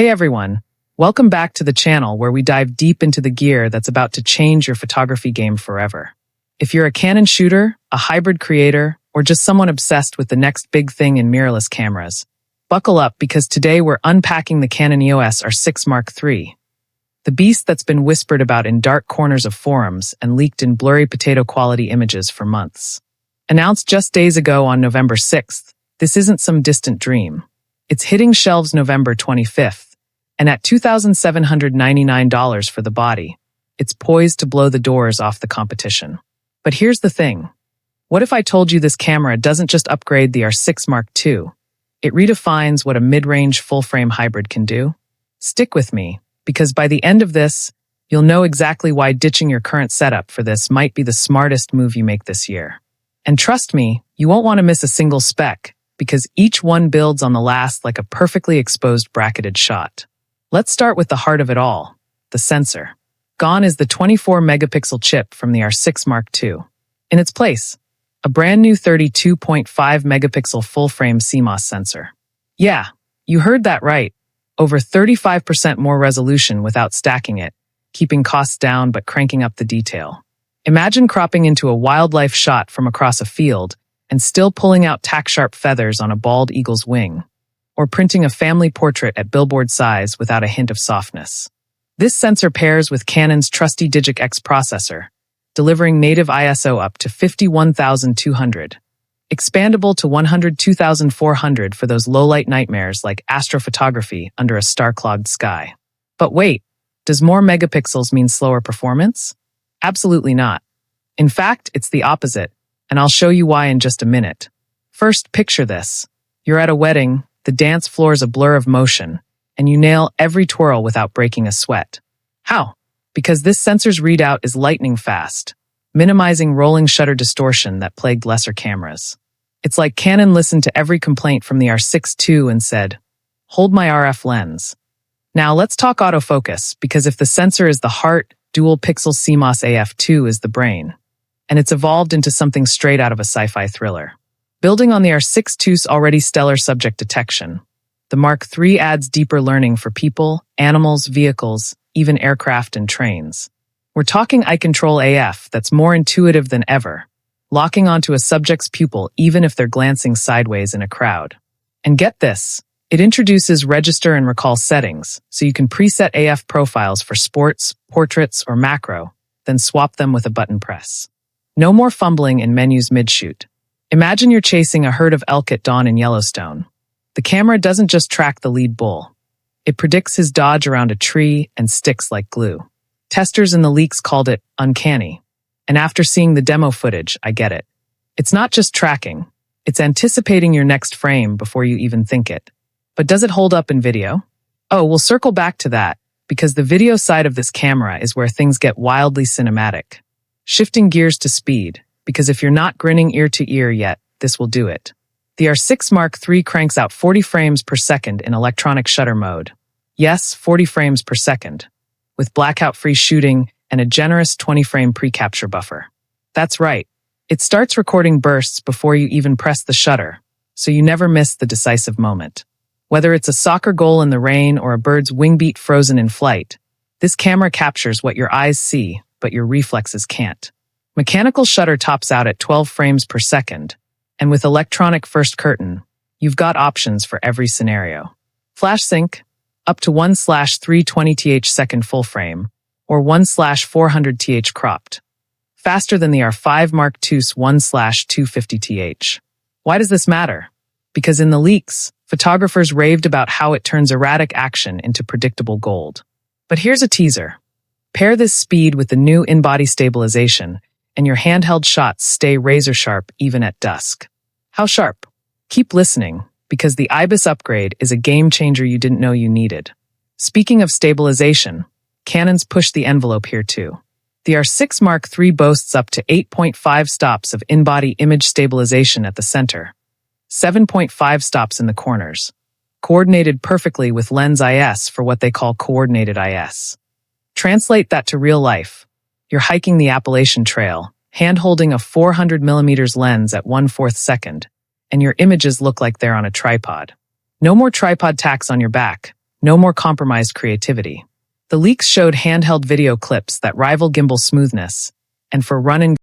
Hey everyone, welcome back to the channel where we dive deep into the gear that's about to change your photography game forever. If you're a Canon shooter, a hybrid creator, or just someone obsessed with the next big thing in mirrorless cameras, buckle up because today we're unpacking the Canon EOS R6 Mark III. The beast that's been whispered about in dark corners of forums and leaked in blurry potato quality images for months. Announced just days ago on November 6th, this isn't some distant dream. It's hitting shelves November 25th, and at $2,799 for the body, it's poised to blow the doors off the competition. But here's the thing. What if I told you this camera doesn't just upgrade the R6 Mark II? It redefines what a mid-range full-frame hybrid can do? Stick with me, because by the end of this, you'll know exactly why ditching your current setup for this might be the smartest move you make this year. And trust me, you won't want to miss a single spec, because each one builds on the last like a perfectly exposed bracketed shot. Let's start with the heart of it all, the sensor. Gone is the 24-megapixel chip from the R6 Mark II. In its place, a brand new 32.5-megapixel full-frame CMOS sensor. Yeah, you heard that right. Over 35% more resolution without stacking it, keeping costs down but cranking up the detail. Imagine cropping into a wildlife shot from across a field and still pulling out tack-sharp feathers on a bald eagle's wing, or printing a family portrait at billboard size without a hint of softness. This sensor pairs with Canon's trusty Digic X processor, delivering native ISO up to 51,200, expandable to 102,400 for those low-light nightmares like astrophotography under a star-clogged sky. But wait, does more megapixels mean slower performance? Absolutely not. In fact, it's the opposite, and I'll show you why in just a minute. First, picture this. You're at a wedding, the dance floor's a blur of motion, and you nail every twirl without breaking a sweat. How? Because this sensor's readout is lightning fast, minimizing rolling shutter distortion that plagued lesser cameras. It's like Canon listened to every complaint from the R6 II and said, "Hold my RF lens." Now let's talk autofocus, because if the sensor is the heart, dual-pixel CMOS AF2 is the brain, and it's evolved into something straight out of a sci-fi thriller. Building on the R6 II's already stellar subject detection, the Mark III adds deeper learning for people, animals, vehicles, even aircraft and trains. We're talking eye control AF that's more intuitive than ever, locking onto a subject's pupil even if they're glancing sideways in a crowd. And get this, it introduces register and recall settings, so you can preset AF profiles for sports, portraits, or macro, then swap them with a button press. No more fumbling in menus mid-shoot. Imagine you're chasing a herd of elk at dawn in Yellowstone. The camera doesn't just track the lead bull. It predicts his dodge around a tree and sticks like glue. Testers in the leaks called it uncanny. And after seeing the demo footage, I get it. It's not just tracking. It's anticipating your next frame before you even think it. But does it hold up in video? Oh, we'll circle back to that, because the video side of this camera is where things get wildly cinematic. Shifting gears to speed, because if you're not grinning ear to ear yet, this will do it. The R6 Mark III cranks out 40 frames per second in electronic shutter mode. Yes, 40 frames per second, with blackout-free shooting and a generous 20-frame pre-capture buffer. That's right. It starts recording bursts before you even press the shutter, so you never miss the decisive moment. Whether it's a soccer goal in the rain or a bird's wingbeat frozen in flight, this camera captures what your eyes see, but your reflexes can't. Mechanical shutter tops out at 12 frames per second, and with electronic first curtain, you've got options for every scenario. Flash sync, up to 1/320th second full frame, or 1/400th cropped. Faster than the R5 Mark II's 1/250th. Why does this matter? Because in the leaks, photographers raved about how it turns erratic action into predictable gold. But here's a teaser. Pair this speed with the new in-body stabilization, and your handheld shots stay razor-sharp even at dusk. How sharp? Keep listening, because the IBIS upgrade is a game-changer you didn't know you needed. Speaking of stabilization, Canon's pushed the envelope here too. The R6 Mark III boasts up to 8.5 stops of in-body image stabilization at the center, 7.5 stops in the corners, coordinated perfectly with lens IS for what they call coordinated IS. Translate that to real life. You're hiking the Appalachian Trail, hand-holding a 400mm lens at 1/4 second, and your images look like they're on a tripod. No more tripod tacks on your back. No more compromised creativity. The leaks showed handheld video clips that rival gimbal smoothness, and for run and